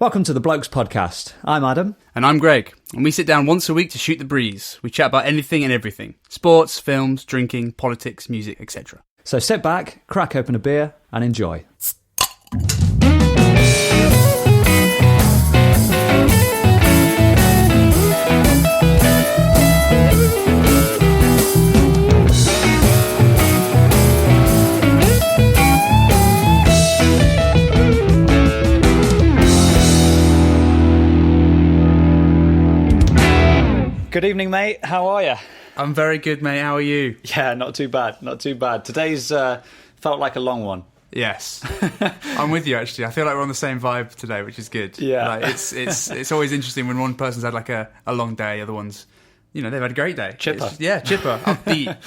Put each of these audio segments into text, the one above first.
Welcome to the Blokes podcast. I'm Adam. And I'm Greg, and we sit down once a week to shoot the breeze. We chat about anything and everything. Sports, films, drinking, politics, music, etc. So sit back, crack open a beer and enjoy. Good evening, mate. How are you? I'm very good, mate. How are you? Yeah, not too bad. Not too bad. Today's felt like a long one. Yes, I'm with you. Actually, I feel like we're on the same vibe today, which is good. Yeah, like, it's always interesting when one person's had like a long day, other ones, you know, they've had a great day. Chipper, chipper, upbeat.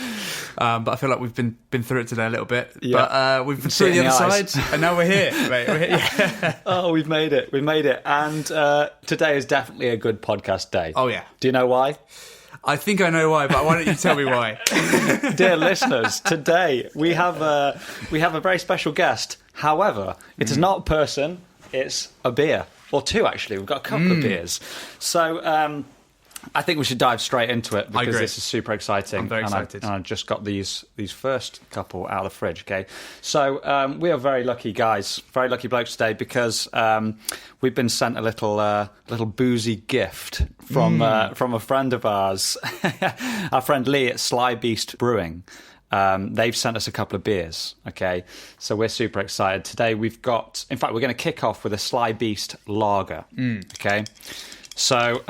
But I feel like we've been through it today a little bit. Yeah. But we've been through the other side, and now we're here, mate. We're here. Yeah. Oh, we've made it. We've made it. And today is definitely a good podcast day. Oh yeah. Do you know why? I think I know why, but why don't you tell me why? Dear listeners, today we have a very special guest. However, it is not a person, it's a beer. Or two, actually. We've got a couple of beers. So I think we should dive straight into it because this is super exciting. I'm very excited. And I just got these first couple out of the fridge, okay? So we are very lucky guys, very lucky blokes today because we've been sent a little boozy gift from a friend of ours, our friend Lee at SlyBeast Brewing. They've sent us a couple of beers, okay? So we're super excited. Today we've got, in fact, we're going to kick off with a SlyBeast lager, okay? So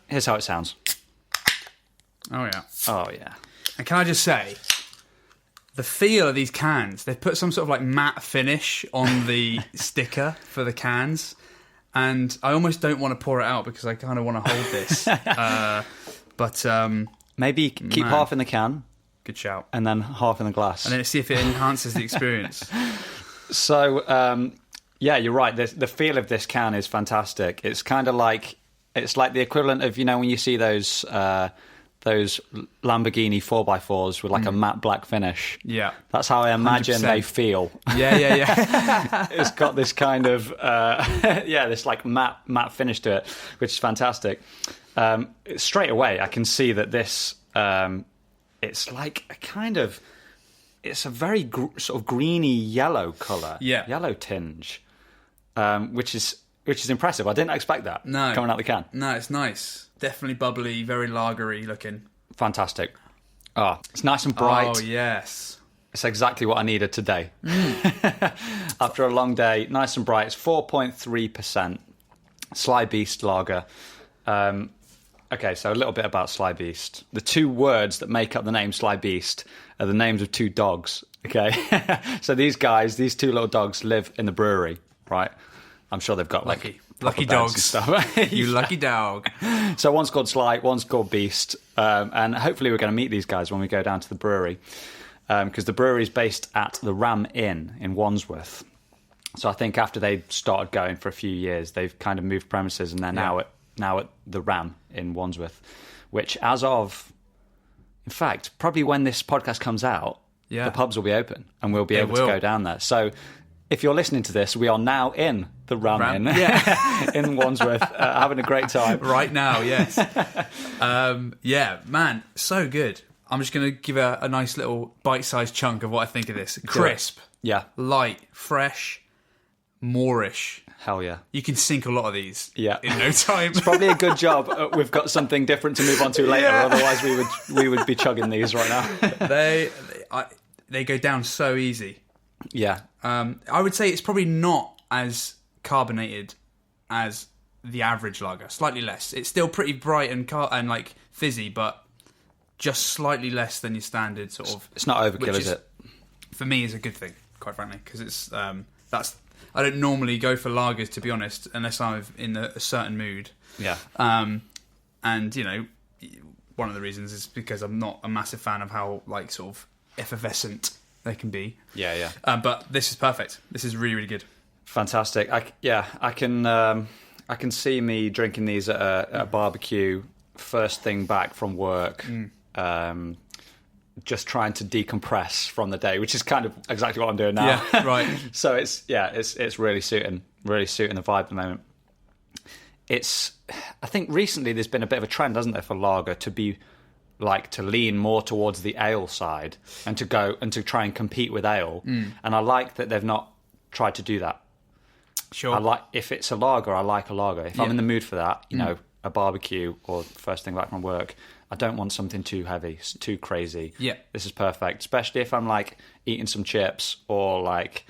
here's how it sounds. Oh yeah. Oh yeah. And can I just say, the feel of these cans, they've put some sort of like matte finish on the sticker for the cans, and I almost don't want to pour it out because I kind of want to hold this. But maybe keep half in the can. Good shout. And then half in the glass. And then see if it enhances the experience. So, yeah, you're right. The feel of this can is fantastic. It's kind of like, it's like the equivalent of, you know, when you see those Lamborghini 4x4s with like a matte black finish. Yeah. That's how I imagine 100%. they feel. Yeah. It's got this kind of, this like matte finish to it, which is fantastic. Straight away, I can see that this, it's like a kind of, it's a very sort of greeny yellow colour. Yeah. Yellow tinge, which is impressive. I didn't expect that coming out the can. No, it's nice. Definitely bubbly, very lagery looking. Fantastic. Oh, it's nice and bright. Oh, yes. It's exactly what I needed today. After a long day, nice and bright. It's 4.3% SlyBeast lager. Okay, so a little bit about SlyBeast. The two words that make up the name SlyBeast are the names of two dogs, okay? So these two little dogs live in the brewery, right? I'm sure they've got lucky dogs dogs and stuff. You lucky dog. So one's called Sly, one's called Beast, and hopefully we're going to meet these guys when we go down to the brewery, because the brewery is based at the Ram Inn in Wandsworth. So I think after they started going for a few years, they've kind of moved premises, and they're now at the Ram in Wandsworth, which as of, in fact, probably when this podcast comes out, the pubs will be open and we'll be able to go down there. So if you're listening to this, we are now in the Ram Inn in Wandsworth, having a great time. Right now, yes. Yeah, man, so good. I'm just going to give a nice little bite-sized chunk of what I think of this. Crisp. Yeah. Light, fresh, moorish. Hell yeah. You can sink a lot of these in no time. It's probably a good job we've got something different to move on to later, otherwise we would be chugging these right now. They go down so easy. Yeah. I would say it's probably not as carbonated as the average lager. Slightly less. It's still pretty bright and like fizzy, but just slightly less than your standard sort of. It's not overkill, is it? For me, is a good thing, quite frankly, because it's I don't normally go for lagers, to be honest, unless I'm in a certain mood. Yeah. And you know, one of the reasons is because I'm not a massive fan of how like sort of effervescent they can be. Yeah. But this is perfect. This is really, really good. Fantastic. I can see me drinking these at a barbecue first thing back from work. Just trying to decompress from the day, which is kind of exactly what I'm doing now. Yeah, right. So it's really suiting the vibe at the moment. I think recently there's been a bit of a trend, hasn't there, for lager to be like to lean more towards the ale side and to try and compete with ale. And I like that they've not tried to do that. Sure. I like if it's a lager, I like a lager. If I'm in the mood for that, you know, a barbecue or first thing back from work, I don't want something too heavy, too crazy. Yeah. This is perfect, especially if I'm like eating some chips or like,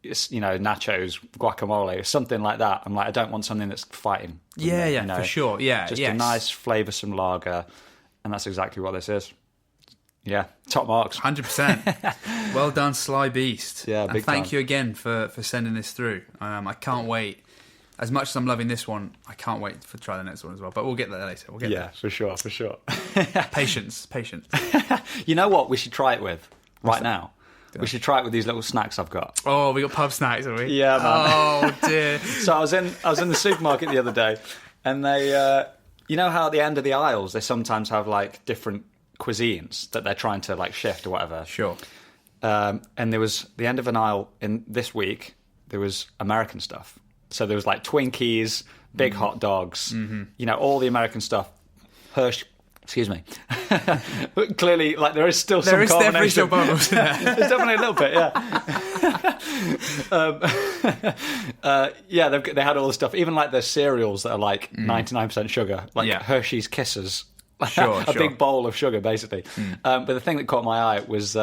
you know, nachos, guacamole, something like that. I'm like, I don't want something that's fighting. Yeah, you know? for sure. Yeah, just a nice, flavoursome lager, and that's exactly what this is. Yeah, top marks. 100%. Well done, SlyBeast. Yeah, big and thank time. you again for sending this through. I can't wait. As much as I'm loving this one, I can't wait to try the next one as well. But we'll get there later. We'll get Yeah, for sure. there. Patience. You know what we should try it with now? We should try it with these little snacks I've got. Oh, we got pub snacks, have we? Yeah, man. Oh dear. So I was in the supermarket the other day, and they, you know how at the end of the aisles they sometimes have like different cuisines that they're trying to like shift or whatever. Sure. And there was the end of an aisle in this week. There was American stuff. So there was like Twinkies, big hot dogs, you know, all the American stuff. Excuse me. Clearly, like there is still some There is combination. definitely still bubbles in there. There's definitely a little bit, yeah. Yeah, they had all the stuff, even like the cereals that are like 99% sugar, like Hershey's Kisses. Sure, a big bowl of sugar, basically. But the thing that caught my eye was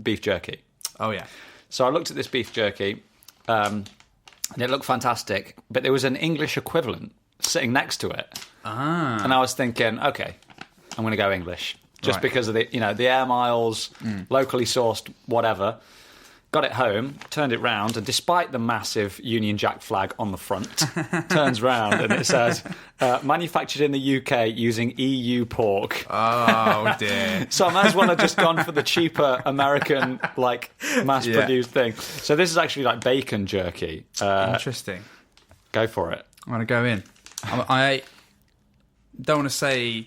beef jerky. Oh, yeah. So I looked at this beef jerky, and it looked fantastic, but there was an English equivalent sitting next to it. And I was thinking, okay, I'm going to go English. Just because of the air miles, locally sourced, whatever. Got it home, turned it round, and despite the massive Union Jack flag on the front, turns round and it says, manufactured in the UK using EU pork. Oh, dear. So I might as well have just gone for the cheaper American, like, mass-produced thing. So this is actually like bacon jerky. Interesting. Go for it. I'm going to go in. I don't want to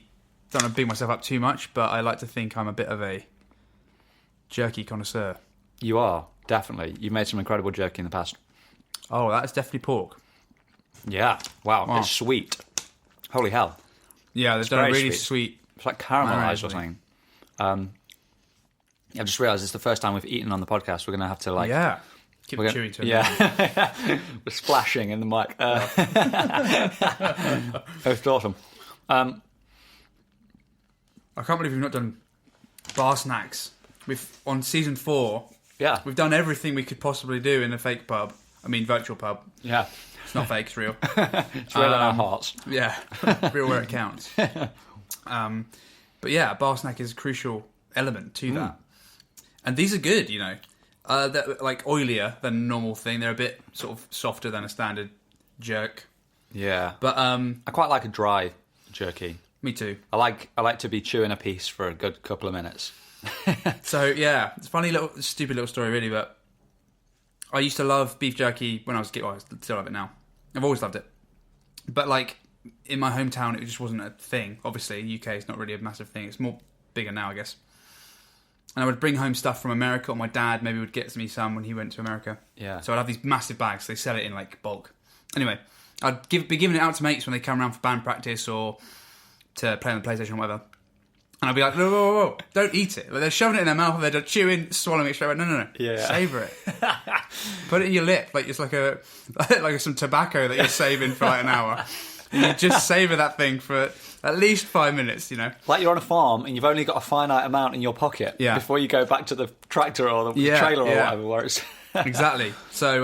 big myself up too much, but I like to think I'm a bit of a jerky connoisseur. You are, definitely. You've made some incredible jerky in the past. Oh, that's definitely pork. Yeah. Wow. It's sweet. Holy hell. Yeah, they've done a really sweet. It's like caramelised or something. I've just realised it's the first time we've eaten on the podcast. We're going to have to like... Yeah. Keep chewing to it. Yeah. We're splashing in the mic. It's awesome. I can't believe we've not done bar snacks. On season 4, we've done everything we could possibly do in a fake pub. I mean, virtual pub. Yeah. It's not fake, it's real. It's real in our hearts. Yeah. Real where it counts. But yeah, a bar snack is a crucial element to that. And these are good, you know. They're like oilier than a normal thing. They're a bit sort of softer than a standard jerk. Yeah. But I quite like a dry jerky. Me too. I like to be chewing a piece for a good couple of minutes. So yeah, it's a funny stupid little story really, but I used to love beef jerky when I was a kid. Well, I still love it now. I've always loved it. But like in my hometown, it just wasn't a thing. Obviously, in the UK, it's not really a massive thing. It's more bigger now, I guess. And I would bring home stuff from America, or my dad maybe would get me some when he went to America. Yeah. So I'd have these massive bags. They sell it in like bulk. Anyway, I'd be giving it out to mates when they come around for band practice or to play on the PlayStation or whatever. And I'd be like, whoa, don't eat it. Like they're shoving it in their mouth, they're chewing, swallowing it straight away. No. Yeah. Savour it. Put it in your lip, like it's like some tobacco that you're saving for like an hour. And you just savour that thing for at least 5 minutes, you know. Like you're on a farm and you've only got a finite amount in your pocket before you go back to the tractor or the trailer or whatever where it's... Exactly. So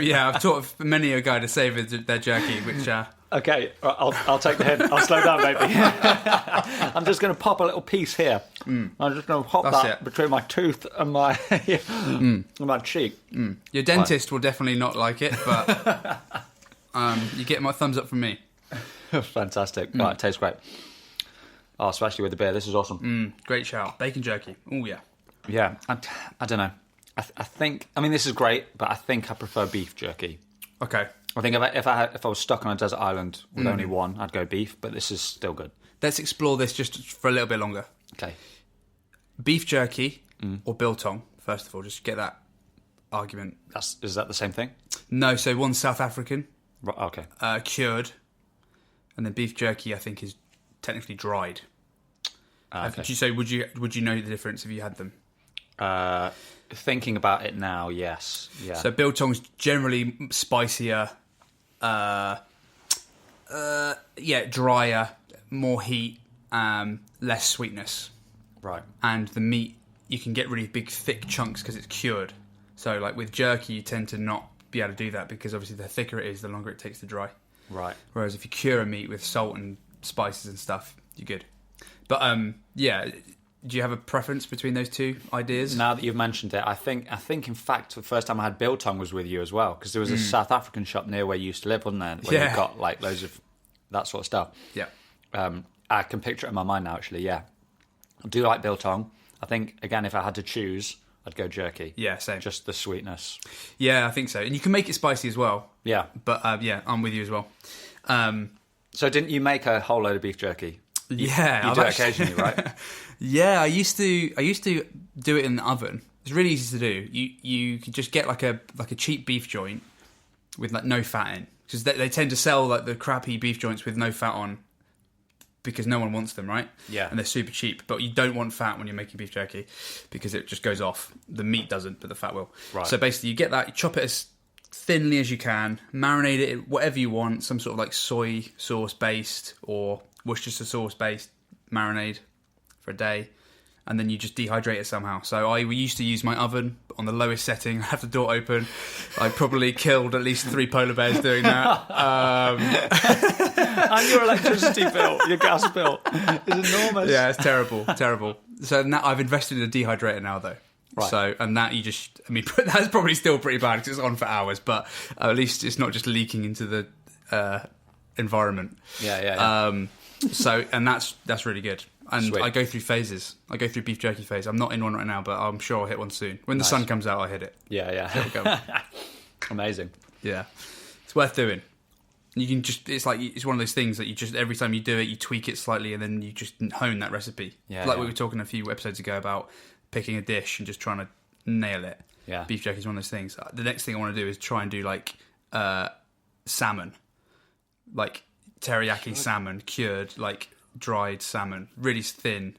yeah, I've taught many a guy to savour their jerky, which... Okay, I'll take the hint. I'll slow down, baby. I'm just going to pop a little piece here. I'm just going to pop that between my tooth and my and my cheek. Your dentist will definitely not like it, but you get my thumbs up from me. Fantastic. Right, it tastes great. Oh, especially with the beer. This is awesome. Great shout. Bacon jerky. Oh, yeah. Yeah, I don't know. I think... I mean, this is great, but I think I prefer beef jerky. Okay. I think if I was stuck on a desert island with only one, I'd go beef, but this is still good. Let's explore this just for a little bit longer. Okay. Beef jerky or biltong, first of all, just get that argument. Is that the same thing? No, so one's South African Okay. Cured, and then beef jerky I think is technically dried. Okay. Would you know the difference if you had them? Thinking about it now, yes. Yeah. So biltong's generally spicier, drier, more heat, less sweetness. Right. And the meat, you can get really big, thick chunks because it's cured. So, like with jerky, you tend to not be able to do that because obviously the thicker it is, the longer it takes to dry. Right. Whereas if you cure a meat with salt and spices and stuff, you're good. But do you have a preference between those two ideas? Now that you've mentioned it, I think in fact the first time I had biltong was with you as well, because there was a South African shop near where you used to live, wasn't there? Where you've got like loads of that sort of stuff. Yeah. I can picture it in my mind now, actually. Yeah. I do like biltong. I think, again, if I had to choose, I'd go jerky. Yeah, same. Just the sweetness. Yeah, I think so. And you can make it spicy as well. Yeah. But, I'm with you as well. So didn't you make a whole load of beef jerky? Yeah. You do it occasionally, right? Yeah, I used to do it in the oven. It's really easy to do. You could just get like a cheap beef joint with like no fat in. Because they tend to sell like the crappy beef joints with no fat on because no one wants them, right? Yeah. And they're super cheap. But you don't want fat when you're making beef jerky because it just goes off. The meat doesn't, but the fat will. Right. So basically you get that, you chop it as thinly as you can, marinate it whatever you want, some sort of like soy sauce based or Worcestershire sauce based marinade for a day. And then you just dehydrate it somehow. So we used to use my oven on the lowest setting. I have the door open. I probably killed at least 3 polar bears doing that. And your electricity bill, your gas bill is enormous. Yeah, it's terrible. So now I've invested in a dehydrator now, though. Right. So, and that that's probably still pretty bad because it's on for hours, but at least it's not just leaking into the environment. Yeah. So, and that's really good. And Sweet. I go through phases. I go through beef jerky phase. I'm not in one right now, but I'm sure I'll hit one soon. When the sun comes out, I'll hit it. Yeah. Amazing. Yeah. It's worth doing. You can it's one of those things that you just, every time you do it, you tweak it slightly and then you just hone that recipe. Yeah, we were talking a few episodes ago about picking a dish and just trying to nail it. Yeah. Beef jerky is one of those things. The next thing I want to do is try and do like salmon. Like teriyaki salmon, cured, like dried salmon, really thin.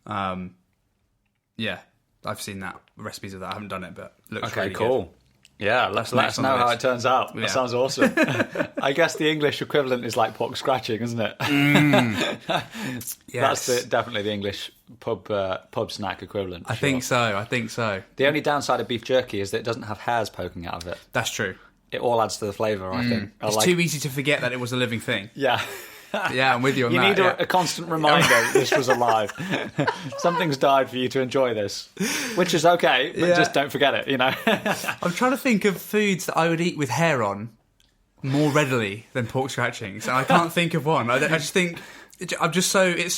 Yeah, I've seen that, recipes of that. I haven't done it, but it looks really cool. good. Yeah, let us know how it turns out. Yeah. That sounds awesome. I guess the English equivalent is like pork scratching, isn't it? Yes. That's definitely the English pub snack equivalent. I think so. The only downside of beef jerky is that it doesn't have hairs poking out of it. That's true. It all adds to the flavour, I think. It's too easy to forget that it was a living thing. Yeah. Yeah, I'm with you on you that. need a constant reminder that this was alive. Something's died for you to enjoy this, which is okay, but just don't forget it, I'm trying to think of foods that I would eat with hair on more readily than pork scratchings, and I can't think of one. I just think it's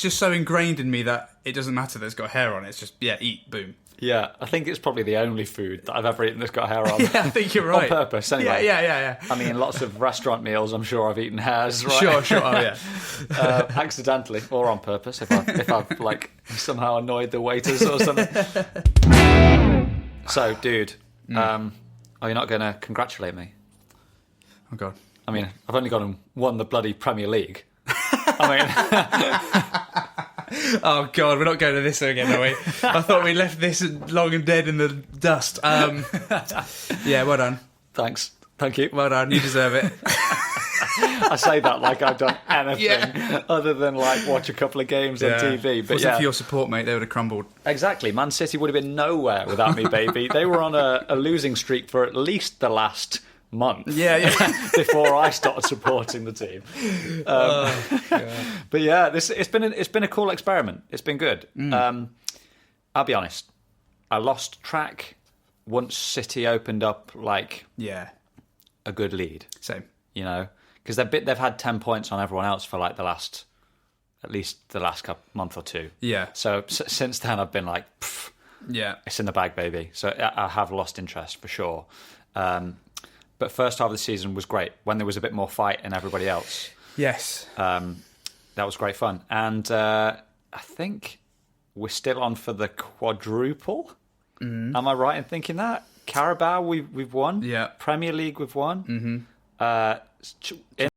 just so ingrained in me that it doesn't matter that it's got hair on it. It's just eat, boom. Yeah, I think it's probably the only food that I've ever eaten that's got hair on. Yeah, I think you're right. On purpose, anyway. Yeah. I mean, lots of restaurant meals, I'm sure I've eaten hairs, right? Sure. Oh, yeah. Accidentally or on purpose, if I've like somehow annoyed the waiters or something. So, dude, are you not going to congratulate me? Oh, God. I mean, I've only gone and won the bloody Premier League. I mean... Oh, God, we're not going to this again, are we? I thought we left this long and dead in the dust. Yeah, well done. Thanks. Thank you. Well done. You deserve it. I say that like I've done anything other than like watch a couple of games on TV. But wasn't for your support, mate, they would have crumbled. Exactly. Man City would have been nowhere without me, baby. They were on a losing streak for at least the last month. Before I started supporting the team. But yeah, it's been a cool experiment. It's been good. I'll be honest. I lost track once City opened up like a good lead. Same. Because they've had 10 points on everyone else for like at least the last month or two. Yeah. So since then I've been like, it's in the bag, baby. So I have lost interest for sure. But first half of the season was great when there was a bit more fight in everybody else. Yes. That was great fun. And I think we're still on for the quadruple. Am I right in thinking that? Carabao, we've won. Yeah. Premier League, we've won. In